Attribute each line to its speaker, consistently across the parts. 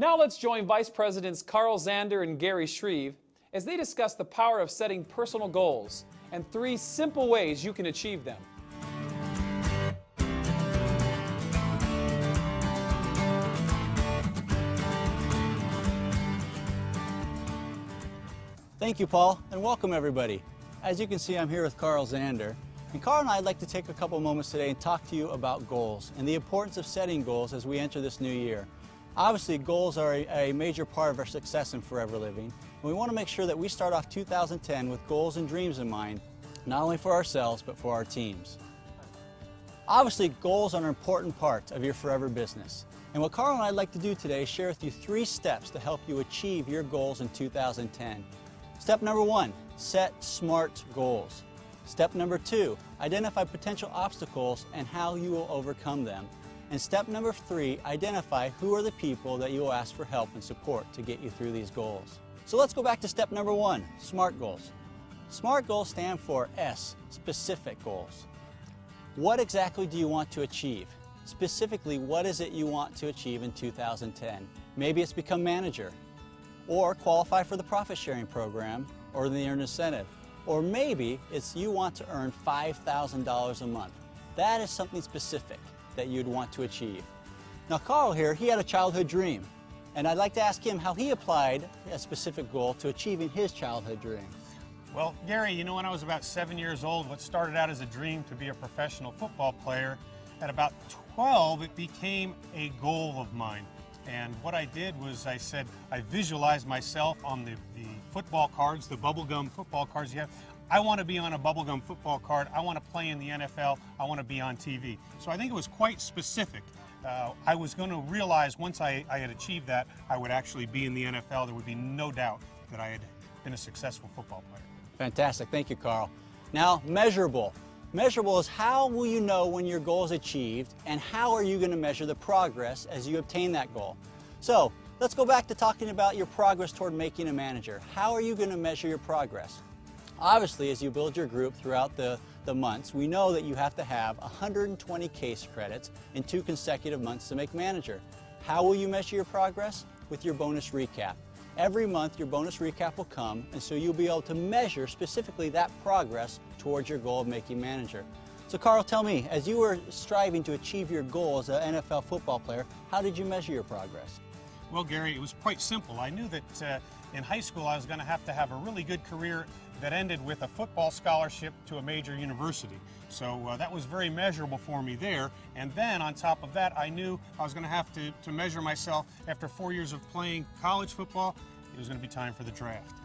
Speaker 1: Now let's join Vice Presidents Carl Zander and Gary Shreve as they discuss the power of setting personal goals and 3 simple ways you can achieve them.
Speaker 2: Thank you, Paul, and welcome everybody. As you can see, I'm here with Carl Zander. And Carl and I'd like to take a couple moments today and talk to you about goals and the importance of setting goals as we enter this new year. Obviously, goals are a major part of our success in Forever Living, and we want to make sure that we start off 2010 with goals and dreams in mind, not only for ourselves, but for our teams. Obviously, goals are an important part of your forever business. And what Carl and I'd like to do today is share with you 3 steps to help you achieve your goals in 2010. Step number 1, set SMART goals. Step number 2, identify potential obstacles and how you will overcome them. And step number 3, identify who are the people that you will ask for help and support to get you through these goals. So let's go back to step number 1, SMART goals. SMART goals stand for S, specific goals. What exactly do you want to achieve? Specifically, what is it you want to achieve in 2010? Maybe it's become manager, or qualify for the profit sharing program or the earned incentive. Or maybe it's you want to earn $5,000 a month. That is something specific that you'd want to achieve. Now Carl here, he had a childhood dream, and I'd like to ask him how he applied a specific goal to achieving his childhood dream.
Speaker 3: Well, Gary, you know, when I was about 7 years old, what started out as a dream to be a professional football player, at about 12, it became a goal of mine. And what I did was I visualized myself on the football cards, the bubblegum football cards you have. I want to be on a bubblegum football card. I want to play in the NFL. I want to be on TV. So I think it was quite specific. I was going to realize once I had achieved that, I would actually be in the NFL. There would be no doubt that I had been a successful football player.
Speaker 2: Fantastic. Thank you, Carl. Now, measurable. Measurable is how will you know when your goal is achieved, and how are you going to measure the progress as you obtain that goal? So let's go back to talking about your progress toward making a manager. How are you going to measure your progress? Obviously, as you build your group throughout the months, we know that you have to have 120 case credits in 2 consecutive months to make manager. How will you measure your progress? With your bonus recap. Every month your bonus recap will come, and so you'll be able to measure specifically that progress towards your goal of making manager. So Carl, tell me, as you were striving to achieve your goal as an NFL football player, how did you measure your progress?
Speaker 3: Well, Gary, it was quite simple. I knew that in high school I was going to have a really good career that ended with a football scholarship to a major university. So that was very measurable for me there. And then on top of that, I knew I was going to have to measure myself after 4 years of playing college football. It was going to be time for the draft.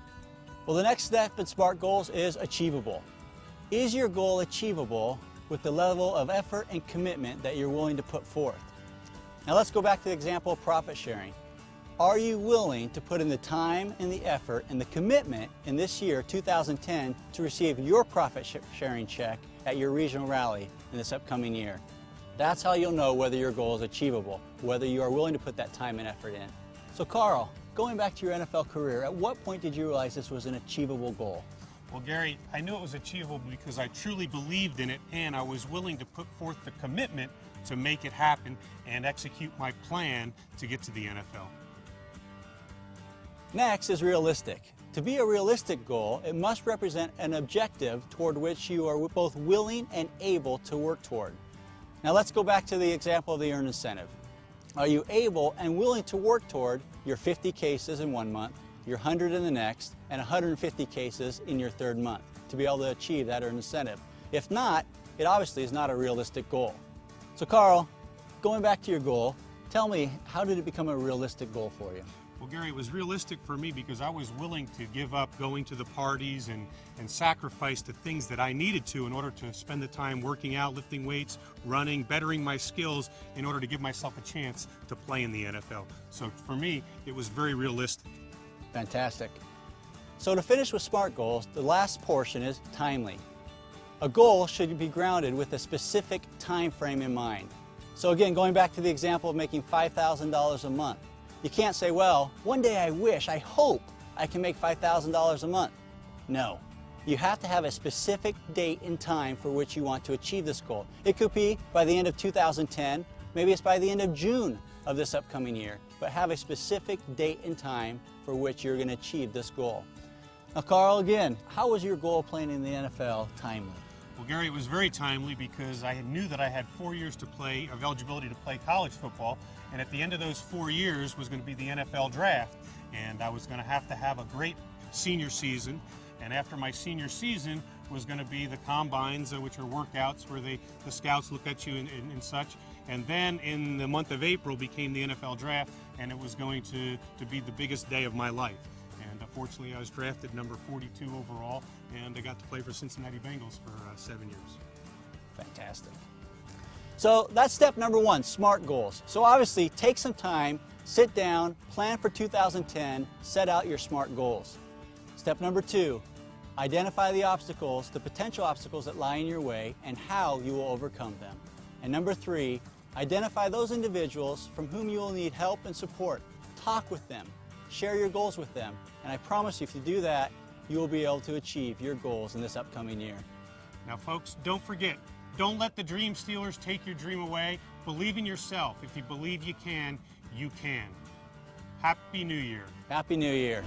Speaker 2: Well, the next step in SMART goals is achievable. Is your goal achievable with the level of effort and commitment that you're willing to put forth? Now let's go back to the example of profit sharing. Are you willing to put in the time and the effort and the commitment in this year, 2010, to receive your profit sharing check at your regional rally in this upcoming year? That's how you'll know whether your goal is achievable, whether you are willing to put that time and effort in. So Carl, going back to your NFL career, at what point did you realize this was an achievable goal?
Speaker 3: Well, Gary, I knew it was achievable because I truly believed in it, and I was willing to put forth the commitment to make it happen and execute my plan to get to the NFL.
Speaker 2: Next is realistic. To be a realistic goal, it must represent an objective toward which you are both willing and able to work toward. Now let's go back to the example of the earned incentive. Are you able and willing to work toward your 50 cases in 1 month, your 100 in the next, and 150 cases in your 3rd month to be able to achieve that earned incentive? If not, it obviously is not a realistic goal. So Carl, going back to your goal, tell me, how did it become a realistic goal for you?
Speaker 3: Well, Gary, it was realistic for me because I was willing to give up going to the parties and sacrifice the things that I needed to in order to spend the time working out, lifting weights, running, bettering my skills in order to give myself a chance to play in the NFL. So for me, it was very realistic.
Speaker 2: Fantastic. So to finish with SMART goals, the last portion is timely. A goal should be grounded with a specific time frame in mind. So again, going back to the example of making $5,000 a month, you can't say, well, one day I hope I can make $5,000 a month. No. You have to have a specific date and time for which you want to achieve this goal. It could be by the end of 2010, maybe it's by the end of June of this upcoming year, but have a specific date and time for which you're going to achieve this goal. Now, Carl, again, how was your goal playing in the NFL timely?
Speaker 3: Well, Gary, it was very timely because I knew that I had 4 years to play, of eligibility to play college football, and at the end of those 4 years was going to be the NFL draft, and I was going to have a great senior season, and after my senior season was going to be the combines, which are workouts where the scouts look at you and such, and then in the month of April became the NFL draft, and it was going to be the biggest day of my life. And fortunately, I was drafted number 42 overall, and I got to play for Cincinnati Bengals for 7 years.
Speaker 2: Fantastic. So that's step number one, SMART goals. So obviously, take some time, sit down, plan for 2010, set out your SMART goals. Step number two, identify the obstacles, the potential obstacles that lie in your way, and how you will overcome them. And number three, identify those individuals from whom you will need help and support. Talk with them, share your goals with them, and I promise you, if you do that, you will be able to achieve your goals in this upcoming year.
Speaker 3: Now, folks, don't forget, don't let the dream stealers take your dream away. Believe in yourself. If you believe you can, you can. Happy New Year.
Speaker 2: Happy New Year.